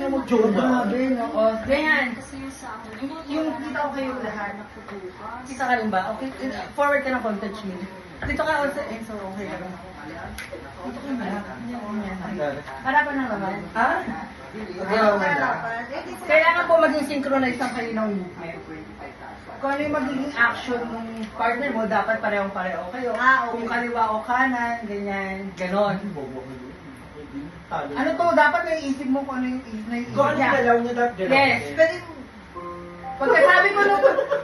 na mag-jowa. Grabe, no? O, ganyan. Kasi yung sa akin, Yung kita ko kayo lahat. Kita ka rin ba? Okay, forward ka ng contact me. Dito ka also, so okay ka rin. Dito ka na. Harapan lang naman. Ha? Kailangan po maging synchronize ang kayo ng movement. Kung ano yung magiging action ng partner mo, dapat parehong-pareho kayo. Kung kaliwa o kanan, ganyan, ganon. Ano to, dapat naiisip mo kung ano yung naiisip Kung ano yung galaw niya, dapat galaw. Yes.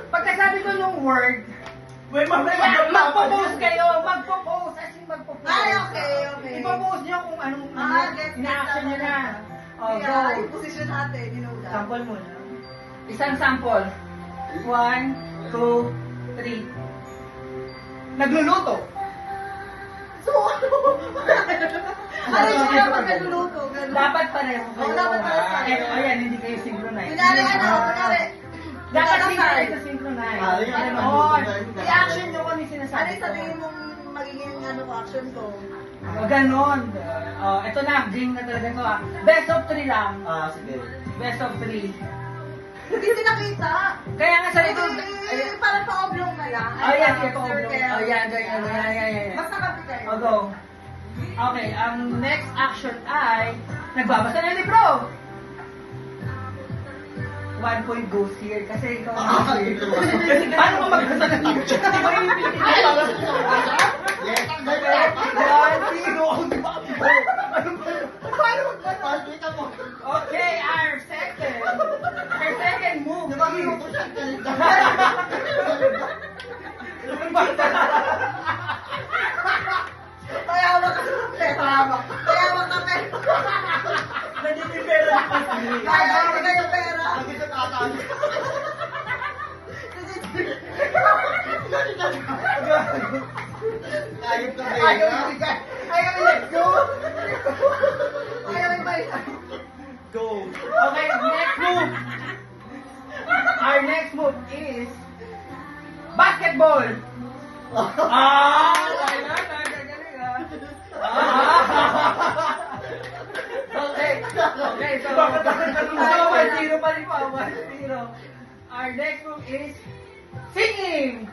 Pagkasabi ko nung word, Wait, mamaya magpo-post kayo, magpo-post, as in magpo-post. Ay, okay. Ipo-post nyo kung anong ina-action nyo na. O, go. Yung position natin, you know that. Sample muna. Isang sample. 1, 2, 3. Nagluluto. So, ano yung siya pag nagluluto? Dapat pareho kayo. Oo, dapat pareho. Ayan, hindi kayo synchronize. Kunwari, kunwari. Dapat hindi kayo synchronize. Ganon. I-action nyo kung ano yung Ano sinasabi yung ko. sabihin mong magiging action ko? Ganon. Ito na, game na talaga ito ah. Best of 3 lang. Sige. Best of 3. Hindi sinakita. Kaya nga sa ito, Parang pa-oblong na lang. yan, sige pa oblong. Yan, ganyan. Basta kapi kayo. O, go. Okay, ang next action ay nagbabasa ng libro. 1 point goes here kasi ikaw ang kasi paano mo magbasa ng libro? Di ba yung pinipili para sa magbasa? Yes. Sino ako di ba? Paano magbasa? Okay, our second move is Payawa ka sa pera. Payawa ka pera. Nanipipera na kasi. Payawa ka yung pera. Lagi sa tataan. Ayop ka ba ayaw ibigay. Ayaw i-let go. Ayaw yung pera. Go. Okay, next move. Our next move is basketball. Galing Okay, so 1-0 pa rin po, 1-0. Our next move is singing.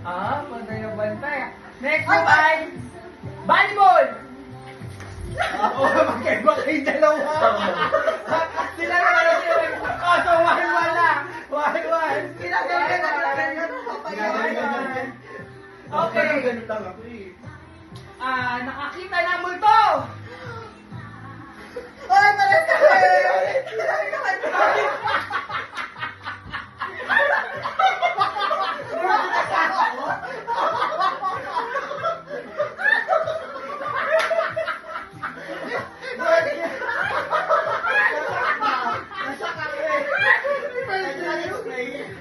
Pantay na bantay. Next move ay volleyball. Magkaiba kayo dalawa. Sila na lang sila. So 1-1 na. 1-1. Ginagawa na. Okay. Ganun lang ako eh. Nakakita ng multo. Ay, pares ka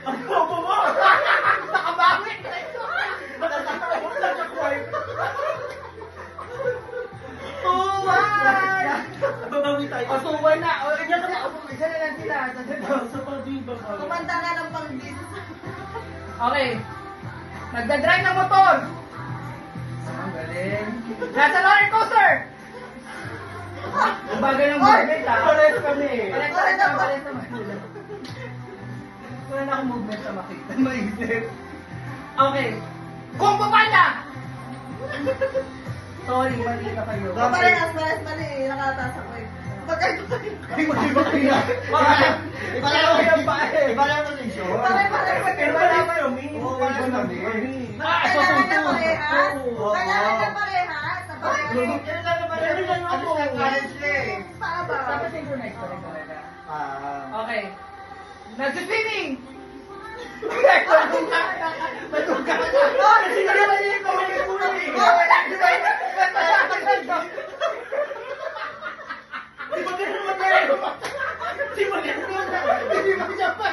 Ang bobo mo! Nakabawi. Babawi tayo. Pasuwan na. O, isa na lang sila. Sa pag-ibang Kumanta nga ng pang-bis. Okay. Nagdadrive ng motor. Ang galing. Nasa roller coaster. Ang bagay ng movement ha. Pares kami eh. Pares naman. Wala na akong movement sa makita. Maisip. Okay. Kung Panda! Sorry, mali na kayo. Parehas mali. Nakataas ako eh. Magkaiba kayo. Ay, mag-iba kayo na. Iba lang ako yung pa eh. Iba lang ako yung show. Pare-pareho. Pero wala pa kami. Oo, wala kami. Kailangan na parehas. Kailangan na parehas. Sa parehas. Pero lang ako. Paaba. Dapat synchronize pa rin talaga. Okay. Nag-swimming! Matuga! Kasi naman yung kamay ko eh! Di ba ganun naman? Di ba ganun naman? Hindi ba siya pa?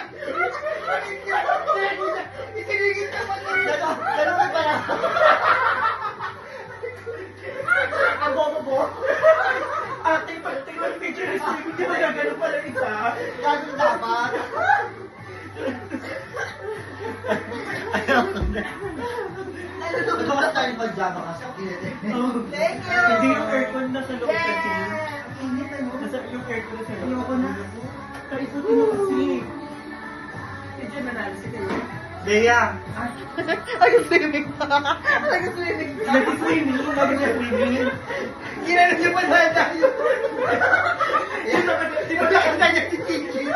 Isinigit ka pa Ganun pala. Ang bobo. Ate, pag tingnan yung picture ni Steve, di ba ganun pala isa? Ganun dapat. Nagkakas tayo pag-jama kasi. Thank you. Hindi yung aircon na sa loob kasi. Hindi na ano. Nasa yung aircon na sa'yo. Ayoko na. Kaiputin mo kasi. Hindi manalo si Tayo. Leia! Nag-swimming pa. Nag-swimming pa. Nag-swimming! Nag-swimming! Ginano niyo pa na tayo! Sino ka niya si Kiki?